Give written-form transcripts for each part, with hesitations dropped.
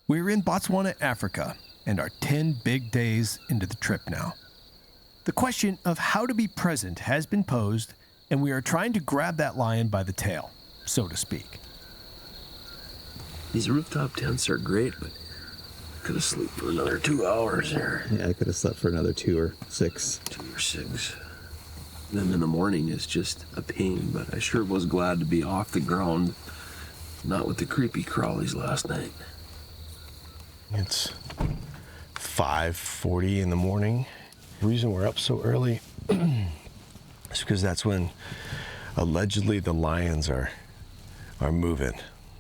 We're in Botswana, Africa, and are 10 big days into the trip now. The question of how to be present has been posed, and we are trying to grab that lion by the tail, so to speak. These rooftop tents are great, but I could have slept for another 2 hours here. Yeah, I could have slept for another 2 or 6. 2 or 6. Then in the morning is just a pain, but I sure was glad to be off the ground, not with the creepy crawlies last night. It's 5:40 in the morning. The reason we're up so early is because that's when allegedly the lions are moving.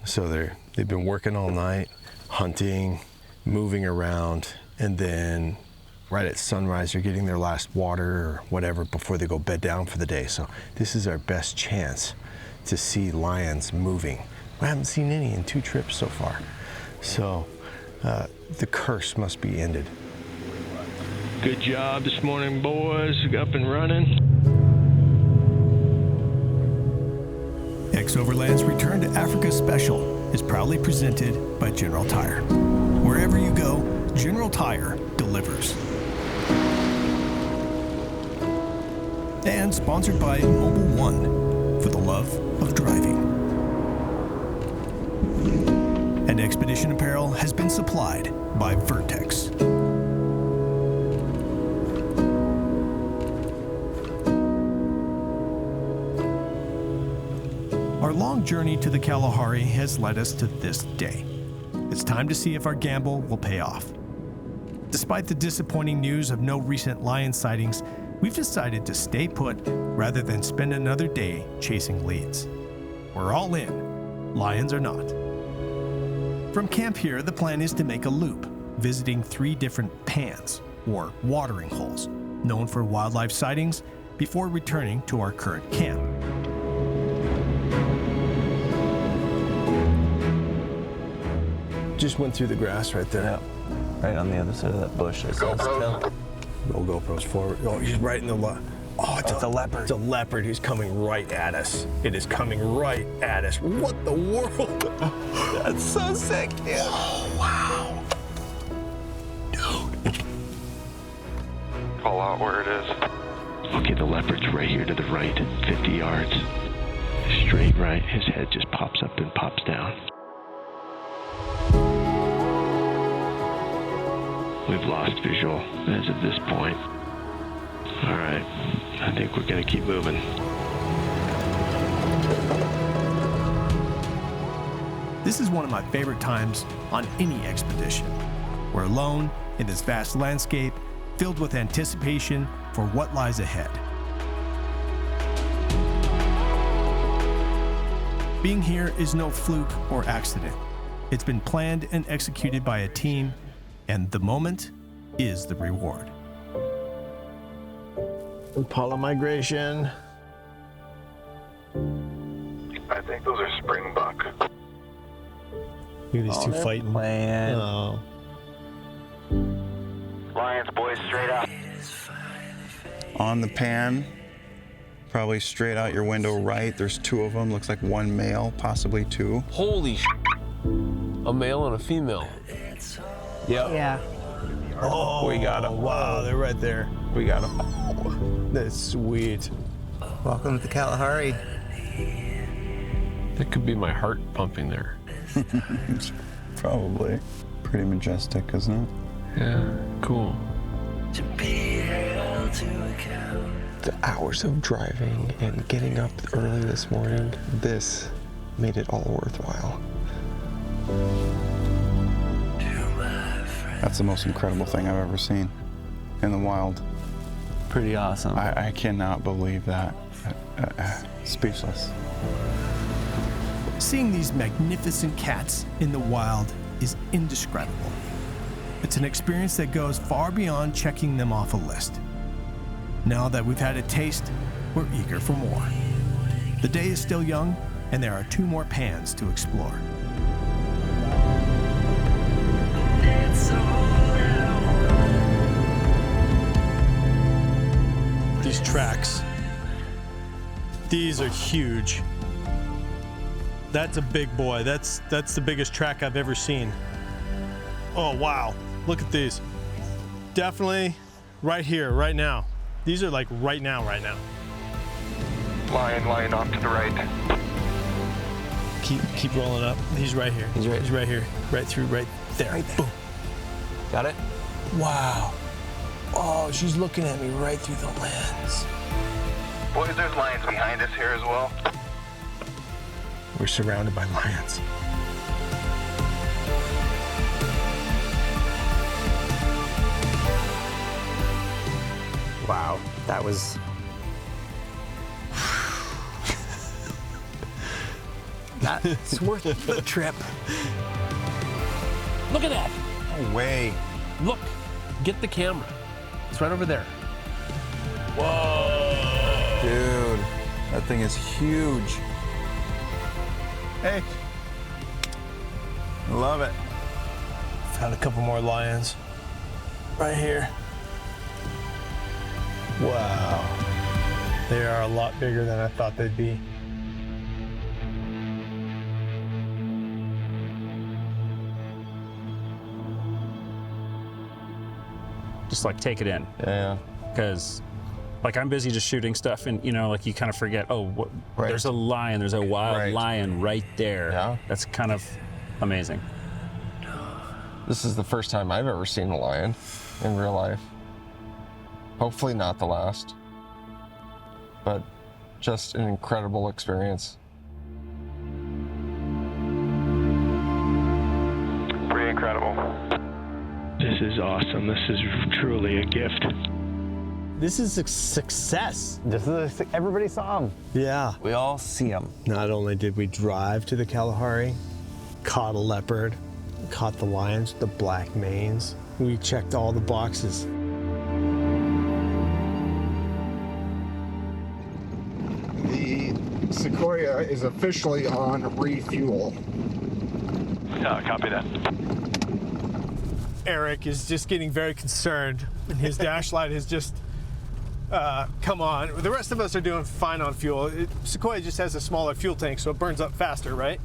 So they've been working all night, hunting, moving around, and then right at sunrise they're getting their last water or whatever before they go bed down for the day. So this is our best chance to see lions moving. We haven't seen any in 2 trips so far. So the curse must be ended. Good job this morning, boys. Up and running. XOVERLAND's Return to Africa special is proudly presented by General Tire. Wherever you go, General Tire delivers. And sponsored by Mobile One for the love of driving. And Expedition Apparel has been supplied by Vertex. Our long journey to the Kalahari has led us to this day. It's time to see if our gamble will pay off. Despite the disappointing news of no recent lion sightings, we've decided to stay put rather than spend another day chasing leads. We're all in, lions or not. From camp here, the plan is to make a loop, visiting 3 different pans, or watering holes, known for wildlife sightings, before returning to our current camp. Just went through the grass right there. Yeah, right on the other side of that bush. I saw his tail. Roll GoPros forward. Oh, he's right in the Oh, it's a leopard. It's a leopard who's coming right at us. It is coming right at us. What the world? That's so sick, dude. Oh, wow. Dude. Call out where it is. Okay, the leopard's right here to the right, 50 yards. Straight right, his head just pops up and pops down. We've lost visual as of this point. All right, I think we're gonna keep moving. This is one of my favorite times on any expedition. We're alone in this vast landscape, filled with anticipation for what lies ahead. Being here is no fluke or accident. It's been planned and executed by a team, and the moment is the reward. Impala migration. I think those are springbuck. Look at these 2 fighting. Playing. Oh. Lions, boys, straight up. On the pan, probably straight out your window right. There's 2 of them. Looks like 1 male, possibly 2. Holy sh**. A male and a female. Yep. Yeah. Oh, We got 'em. Wow, they're right there. We got them. That's sweet. Welcome to the Kalahari. That could be my heart pumping there. Probably. Pretty majestic, isn't it? Yeah, cool. The hours of driving and getting up early this morning, this made it all worthwhile. That's the most incredible thing I've ever seen in the wild. Pretty awesome. I cannot believe that. Speechless. Seeing these magnificent cats in the wild is indescribable. It's an experience that goes far beyond checking them off a list. Now that we've had a taste, we're eager for more. The day is still young, and there are 2 more pans to explore. These tracks, these are huge. That's a big boy. That's the biggest track I've ever seen. Oh, wow. Look at these. Definitely right here, right now. These are like right now. Lion off to the right. Keep rolling up. He's right here. He's right here. Right through, right there. Boom. Got it? Wow. Oh, she's looking at me right through the lens. Boys, there's lions behind us here as well. We're surrounded by lions. Wow, that was... That's worth the trip. Look at that! No way. Look, get the camera. It's right over there. Dude, that thing is huge. Hey. Love it. Found a couple more lions. Right here. Wow. They are a lot bigger than I thought they'd be. Just like take it in. Yeah. Because like I'm busy just shooting stuff and you know, like you kind of forget, oh, there's a lion, there's a wild lion right there. Yeah. That's kind of amazing. This is the first time I've ever seen a lion in real life. Hopefully not the last, but just an incredible experience. Pretty incredible. This is awesome. This is truly a gift. This is a success. Everybody saw him. Yeah. We all see them. Not only did we drive to the Kalahari, caught a leopard, caught the lions, the black manes. We checked all the boxes. The Sequoia is officially on refuel. Copy that. Eric is just getting very concerned, and his dash light has just come on. The rest of us are doing fine on fuel. Sequoia just has a smaller fuel tank, so it burns up faster, right?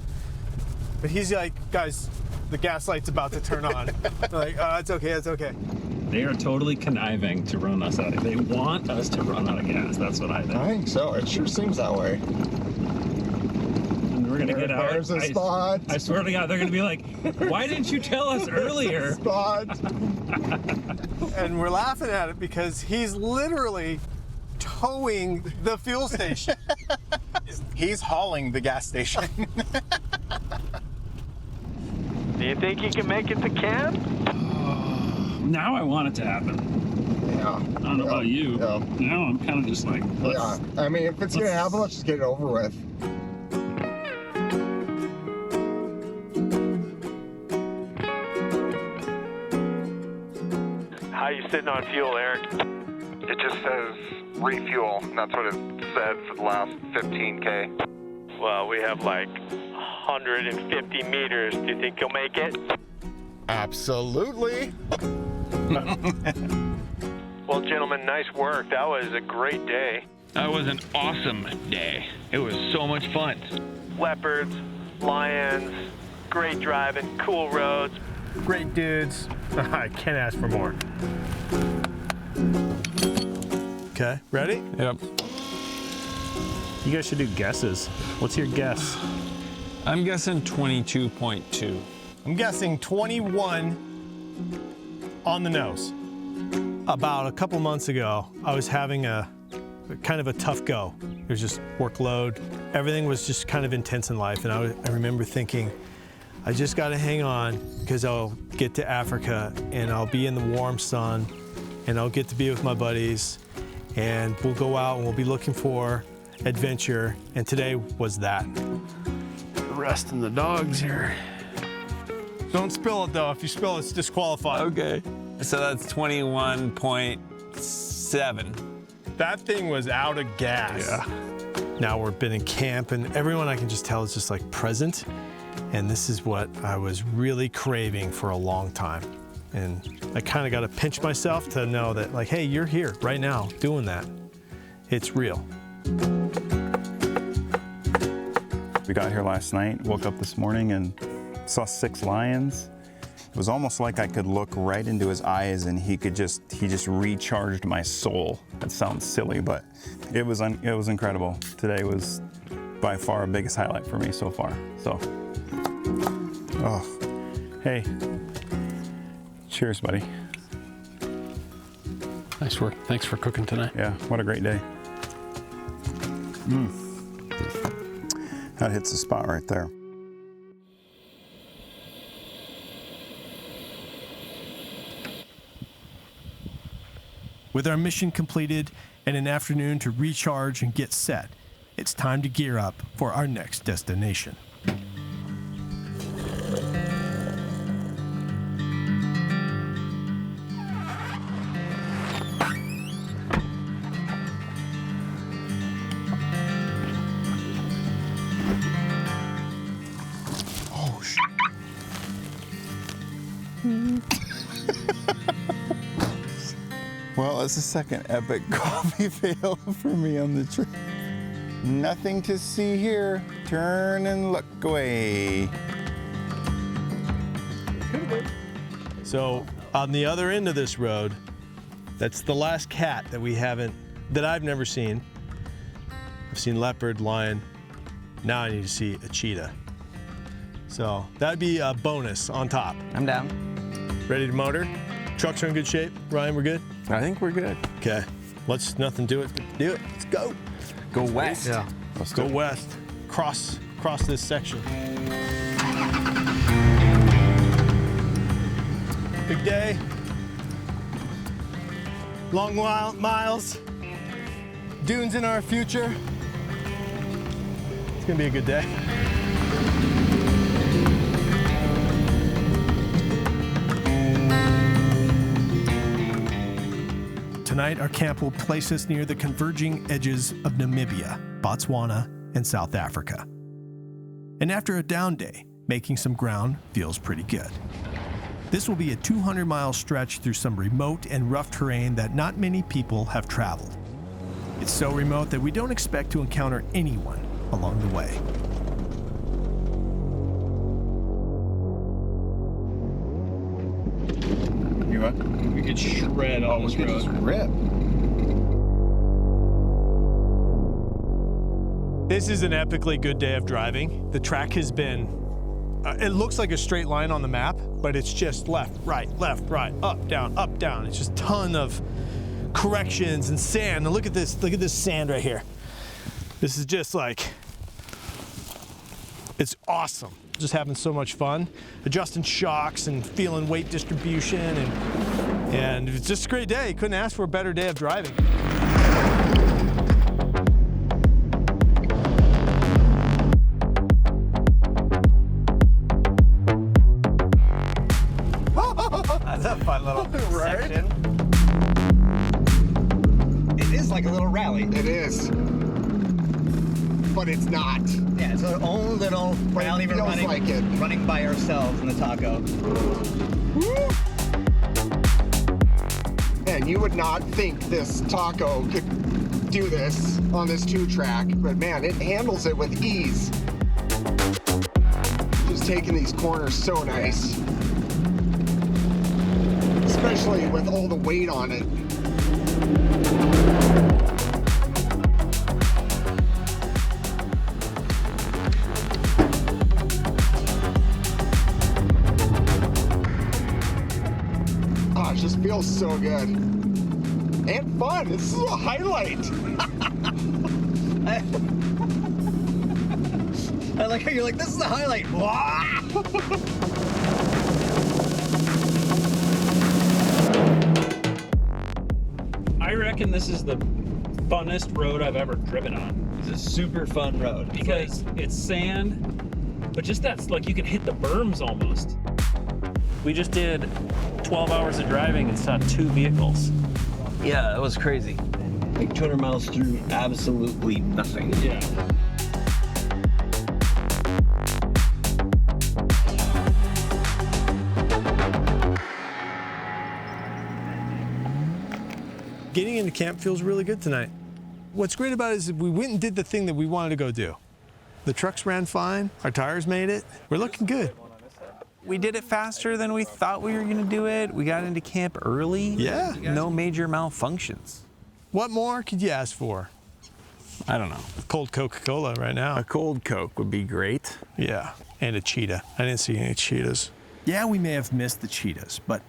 But he's like, guys, the gas light's about to turn on. Like, it's okay, it's okay. They are totally conniving to run us out. They want us to run out of gas. That's what I think. I think so. It sure seems that way. And we're gonna get out. There's a spot. I swear to God, they're gonna be like, "Why didn't you tell us earlier?" Spot. And we're laughing at it because he's literally towing the fuel station. He's hauling the gas station. Do you think you can make it to camp? Now I want it to happen. Yeah. I don't know about you. Yeah. Now I'm kind of just like, Yeah. I mean, if it's gonna happen, let's just get it over with. How you sitting on fuel, Eric? It just says refuel. That's what it said for the last 15K. Well, we have like 150 meters. Do you think you'll make it? Absolutely. Well, gentlemen, nice work. That was a great day. That was an awesome day. It was so much fun. Leopards, lions, great driving, cool roads. Great dudes. I can't ask for more. Okay, ready? Yep. You guys should do guesses. What's your guess? I'm guessing 22.2. I'm guessing 21 on the nose. About a couple months ago, I was having a kind of a tough go. It was just workload. Everything was just kind of intense in life. And I remember thinking, I just got to hang on because I'll get to Africa and I'll be in the warm sun and I'll get to be with my buddies and we'll go out and we'll be looking for adventure. And today was that. Resting the dogs here. Don't spill it though. If you spill it, it's disqualified. Okay. So that's 21.7. That thing was out of gas. Yeah. Now we've been in camp and everyone I can just tell is just like present. And this is what I was really craving for a long time. And I kind of got to pinch myself to know that like, hey, you're here right now doing that. It's real. We got here last night, woke up this morning and saw 6 lions. It was almost like I could look right into his eyes and he just recharged my soul. That sounds silly, but it was incredible. Today was by far the biggest highlight for me so far. So, oh, hey, cheers, buddy. Nice work. Thanks for cooking tonight. Yeah, what a great day. That hits the spot right there. With our mission completed and an afternoon to recharge and get set, it's time to gear up for our next destination. Oh, shit. Well, it's the second epic coffee fail for me on the trip. Nothing to see here. Turn and look away. So on the other end of this road, that's the last cat that I've never seen. I've seen leopard, lion. Now I need to see a cheetah. So that'd be a bonus on top. I'm down. Ready to motor? Trucks are in good shape. Ryan, we're good? I think we're good. Okay. Nothing do it. Do it. Let's go. Go west. Yeah. Let's go west. Cross this section. Big day. Long miles. Dunes in our future. It's gonna be a good day. Tonight, our camp will place us near the converging edges of Namibia, Botswana, and South Africa. And after a down day, making some ground feels pretty good. This will be a 200-mile stretch through some remote and rough terrain that not many people have traveled. It's so remote that we don't expect to encounter anyone along the way. You what? We could shred on this road. Rip. This is an epically good day of driving. The track has been, it looks like a straight line on the map, but it's just left, right, up, down. It's just a ton of corrections and sand. And look at this sand right here. This is just like, it's awesome. Just having so much fun, adjusting shocks and feeling weight distribution, and it's just a great day. Couldn't ask for a better day of driving. That's a fun little section. It is like a little rally. It is. But it's not. Yeah, it's our own little rally we're running by ourselves in the taco. Woo! Man, you would not think this taco could do this on this 2-track, but man, it handles it with ease. Just taking these corners so nice. Especially with all the weight on it. Oh, it just feels so good. And fun. This is a highlight. I like how you're like, this is the highlight. I reckon this is the funnest road I've ever driven on. It's a super fun road. Because it's sand, but just that's like you can hit the berms almost. We just did 12 hours of driving and saw 2 vehicles. Yeah, that was crazy. Like 200 miles through absolutely nothing. Yeah. Getting into camp feels really good tonight. What's great about it is we went and did the thing that we wanted to go do. The trucks ran fine, our tires made it. We're looking good. We did it faster than we thought we were gonna do it. We got into camp early. Yeah. No major malfunctions. What more could you ask for? I don't know. Cold Coca-Cola right now. A cold Coke would be great. Yeah, and a cheetah. I didn't see any cheetahs. Yeah, we may have missed the cheetahs, but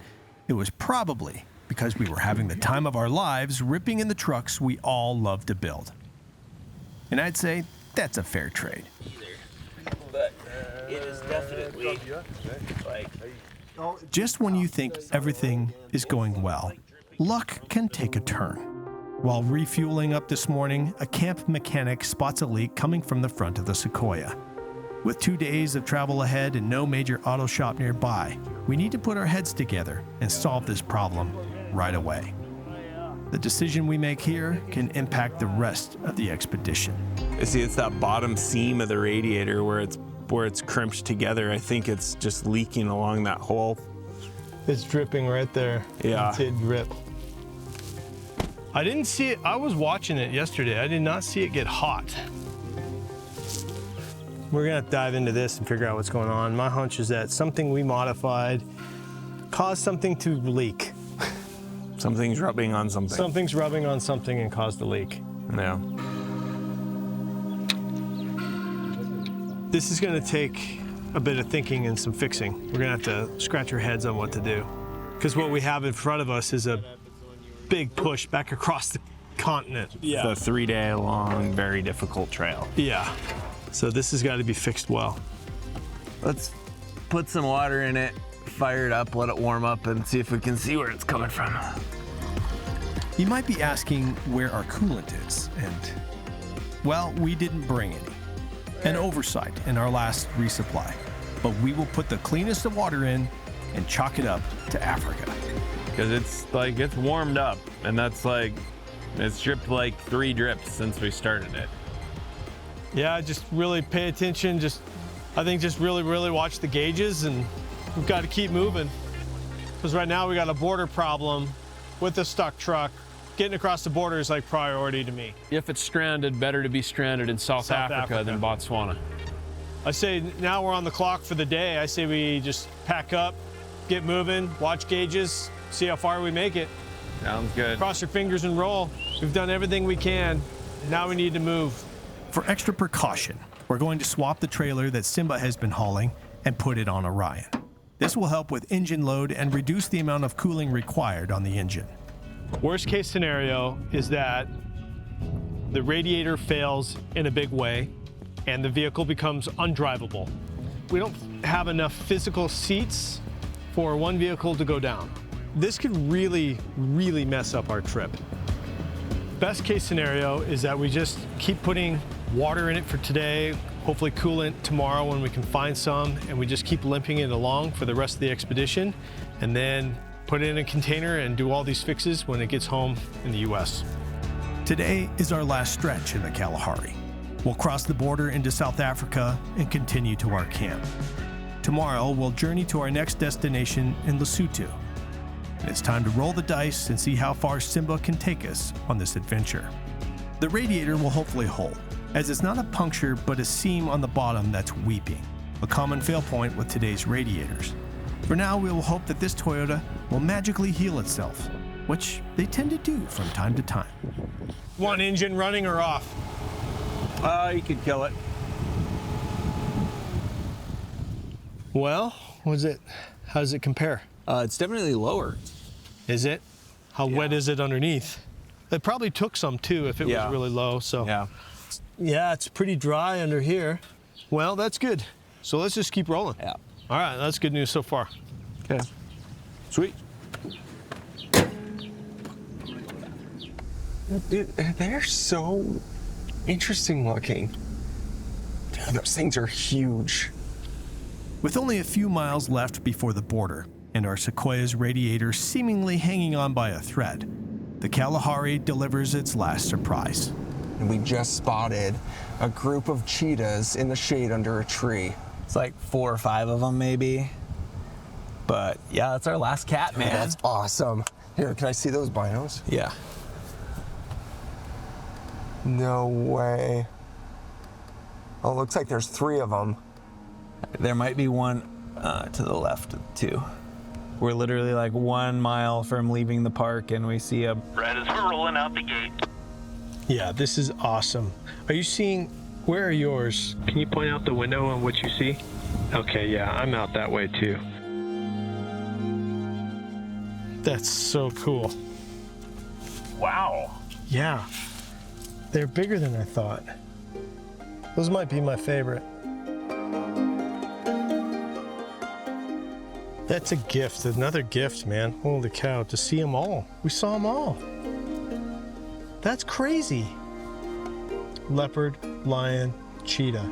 it was probably because we were having the time of our lives ripping in the trucks we all love to build. And I'd say that's a fair trade. But it is definitely like... Just when you think everything is going well, luck can take a turn. While refueling up this morning, a camp mechanic spots a leak coming from the front of the Sequoia. With 2 days of travel ahead and no major auto shop nearby, we need to put our heads together and solve this problem right away. The decision we make here can impact the rest of the expedition. See, it's that bottom seam of the radiator where it's crimped together. I think it's just leaking along that hole. It's dripping right there. Yeah. It did drip. I didn't see it. I was watching it yesterday. I did not see it get hot. We're gonna have to dive into this and figure out what's going on. My hunch is that something we modified caused something to leak. Something's rubbing on something. Something's rubbing on something and caused a leak. Yeah. This is gonna take a bit of thinking and some fixing. We're gonna have to scratch our heads on what to do. Because what we have in front of us is a big push back across the continent. Yeah. The 3-day long, very difficult trail. Yeah. So this has got to be fixed well. Let's put some water in it, fire it up, let it warm up, and see if we can see where it's coming from. You might be asking where our coolant is, and, well, we didn't bring any. An oversight in our last resupply, but we will put the cleanest of water in and chalk it up to Africa. Because it's warmed up, and it's dripped like 3 drips since we started it. Yeah, just really pay attention. I think just really watch the gauges, and we've got to keep moving. Because right now we got a border problem with the stuck truck. Getting across the border is like priority to me. If it's stranded, better to be stranded in South Africa than Botswana. I say now we're on the clock for the day. I say we just pack up, get moving, watch gauges, see how far we make it. Sounds good. Cross your fingers and roll. We've done everything we can. Now we need to move. For extra precaution, we're going to swap the trailer that Simba has been hauling and put it on Orion. This will help with engine load and reduce the amount of cooling required on the engine. Worst case scenario is that the radiator fails in a big way and the vehicle becomes undrivable. We don't have enough physical seats for one vehicle to go down. This could really mess up our trip. Best case scenario is that we just keep putting water in it for today, hopefully coolant tomorrow when we can find some, and we just keep limping it along for the rest of the expedition, and then put it in a container and do all these fixes when it gets home in the US. Today is our last stretch in the Kalahari. We'll cross the border into South Africa and continue to our camp. Tomorrow, we'll journey to our next destination in Lesotho. And it's time to roll the dice and see how far Simba can take us on this adventure. The radiator will hopefully hold, as it's not a puncture but a seam on the bottom that's weeping, a common fail point with today's radiators. For now, we will hope that this Toyota will magically heal itself, which they tend to do from time to time. One engine running or off? You could kill it. Well, how does it compare? It's definitely lower. Is it? How wet is it underneath? It probably took some too if it was really low, so. Yeah, it's pretty dry under here. Well, that's good. So let's just keep rolling. Yeah. All right, that's good news so far. Okay. Sweet. Dude, they're so interesting looking. Dude, those things are huge. With only a few miles left before the border, and our Sequoia's radiator seemingly hanging on by a thread, the Kalahari delivers its last surprise. And we just spotted a group of cheetahs in the shade under a tree. It's like 4 or 5 of them maybe. But yeah, that's our last cat, man. That's awesome. Here, can I see those binos? Yeah. No way. Oh, looks like there's 3 of them. There might be one to the left of the two. We're literally like 1 mile from leaving the park, and we see a... Right as we're rolling out the gate. Yeah, this is awesome. Are you seeing, where are yours? Can you point out the window on what you see? Okay, yeah, I'm out that way too. That's so cool. Wow. Yeah, they're bigger than I thought. Those might be my favorite. That's a gift, another gift, man. Holy cow, to see them all. We saw them all. That's crazy. Leopard, lion, cheetah.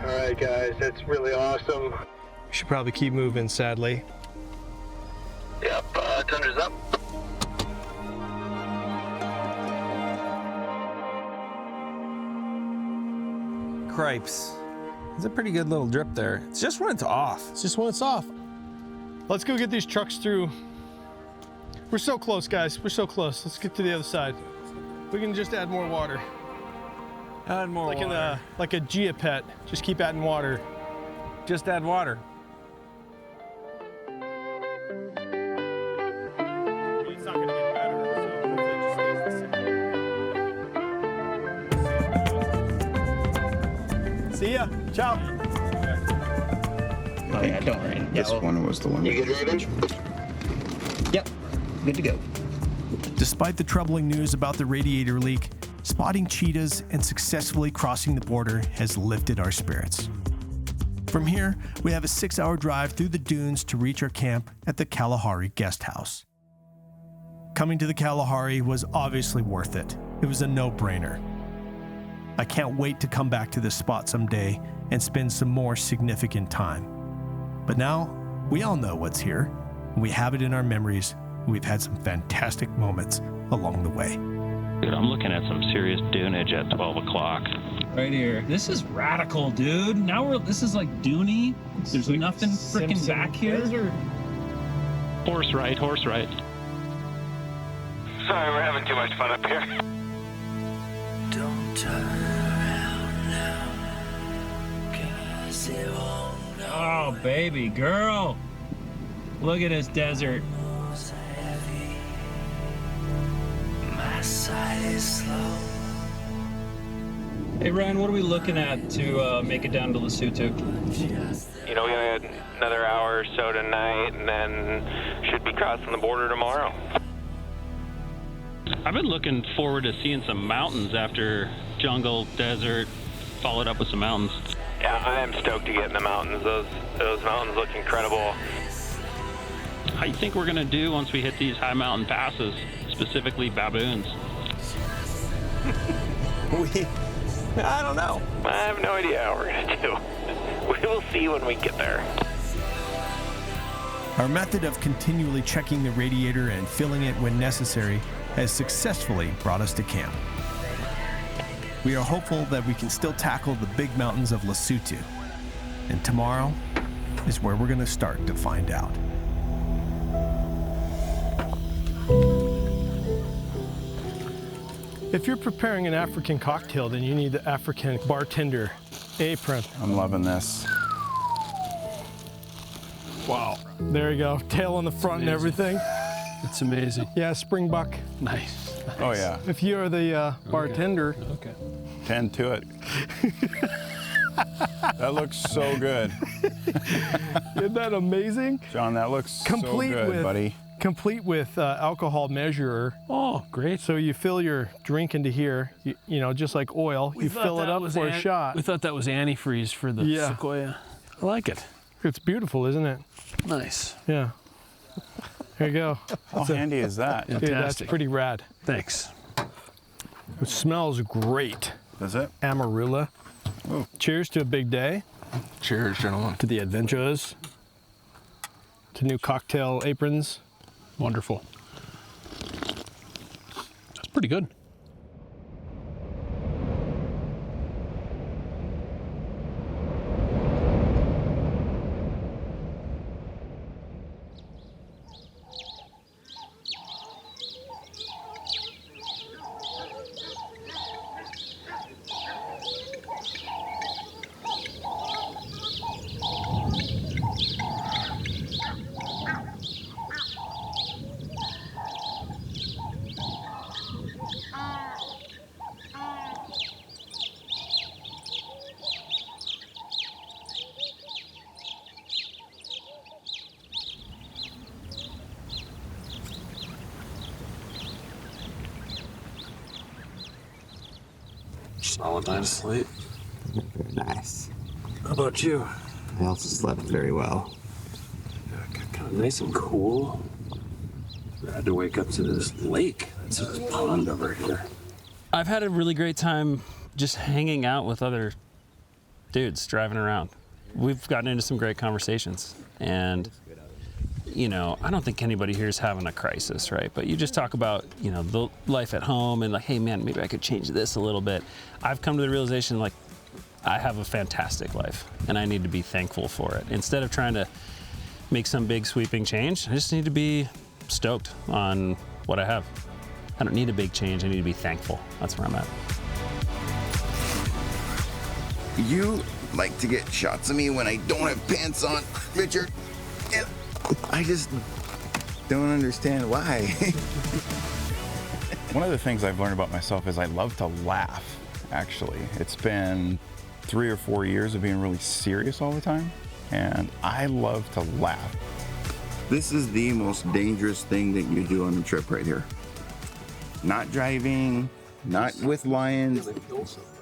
All right, guys, that's really awesome. We should probably keep moving, sadly. Yep, Tundra's up. Cripes. It's a pretty good little drip there. It's just when it's off. It's just when it's off. Let's go get these trucks through. We're so close, guys. We're so close. Let's get to the other side. We can just add more water. Add more water. Like a Gia-Pet. Just keep adding water. Just add water. It's not gonna get better, so it just stays the same. See ya. Ciao. Oh yeah, don't worry. This one was the one. You good, Raven? Yep, good to go. Despite the troubling news about the radiator leak, spotting cheetahs and successfully crossing the border has lifted our spirits. From here, we have a 6-hour drive through the dunes to reach our camp at the Kalahari guest house. Coming to the Kalahari was obviously worth it. It was a no-brainer. I can't wait to come back to this spot someday and spend some more significant time. But now, we all know what's here, and we have it in our memories, and we've had some fantastic moments along the way. Dude, I'm looking at some serious dunage at 12 o'clock. Right here. This is radical, dude. Now this is like Dooney. There's like nothing freaking back here. Horse right. Sorry, we're having too much fun up here. Don't turn around now, 'cause it won't go. Oh, baby girl. Look at this desert. My side is slow. Hey, Ryan, what are we looking at to make it down to Lesotho? You know, we got another hour or so tonight, and then should be crossing the border tomorrow. I've been looking forward to seeing some mountains after jungle, desert, followed up with some mountains. Yeah, I am stoked to get in the mountains. Those mountains look incredible. How do you think we're gonna do once we hit these high mountain passes, specifically baboons? I don't know. I have no idea how we're gonna do. We will see when we get there. Our method of continually checking the radiator and filling it when necessary has successfully brought us to camp. We are hopeful that we can still tackle the big mountains of Lesotho, and tomorrow is where we're going to start to find out. If you're preparing an African cocktail, then you need the African bartender apron. I'm loving this. Wow. There you go. Tail on the front and everything. It's amazing. Yeah, springbuck. Nice. Oh, yeah. If you're the bartender. Okay. Tend to it. That looks so good. Isn't that amazing? John, that looks so good, buddy. Complete with alcohol measurer. Oh, great. So you fill your drink into here, you know, just like oil. You fill it up for a shot. We thought that was antifreeze for the Sequoia. I like it. It's beautiful, isn't it? Nice. Yeah. There you go. How handy is that? Dude, that's pretty rad. Thanks. It smells great. Does it? Amarula. Oh. Cheers to a big day. Cheers, gentlemen. To the adventures. To new cocktail aprons. Wonderful. That's pretty good. Solid night of sleep. Very nice. How about you? I also slept very well. Yeah, kind of nice and cool. I had to wake up to this lake. It's a pond over here. I've had a really great time just hanging out with other dudes driving around. We've gotten into some great conversations, and you know, I don't think anybody here is having a crisis, right? But you just talk about, you know, the life at home and like, hey man, maybe I could change this a little bit. I've come to the realization like I have a fantastic life and I need to be thankful for it. Instead of trying to make some big sweeping change, I just need to be stoked on what I have. I don't need a big change, I need to be thankful. That's where I'm at. You like to get shots of me when I don't have pants on, Richard. And I just don't understand why. One of the things I've learned about myself is I love to laugh, actually. It's been 3 or 4 years of being really serious all the time, and I love to laugh. This is the most dangerous thing that you do on the trip right here. Not driving, not with lions.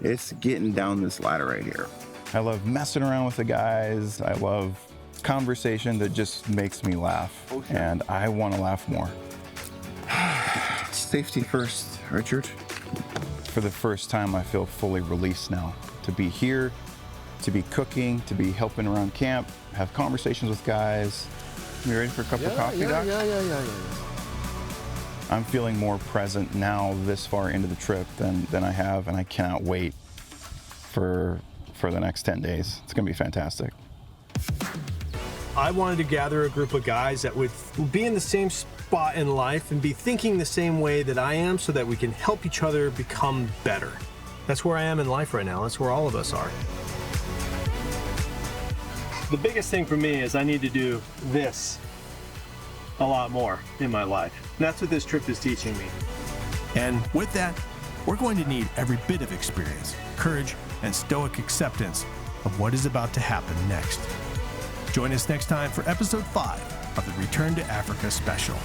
It's getting down this ladder right here. I love messing around with the guys. I love conversation that just makes me laugh, and I want to laugh more. Safety first, Richard. For the first time, I feel fully released now. To be here, to be cooking, to be helping around camp, have conversations with guys. You ready for a cup of coffee, Doc? Yeah. I'm feeling more present now this far into the trip than I have, and I cannot wait for the next 10 days. It's gonna be fantastic. I wanted to gather a group of guys that would be in the same spot in life and be thinking the same way that I am so that we can help each other become better. That's where I am in life right now. That's where all of us are. The biggest thing for me is I need to do this a lot more in my life. And that's what this trip is teaching me. And with that, we're going to need every bit of experience, courage, and stoic acceptance of what is about to happen next. Join us next time for episode 5 of the Return to Africa special.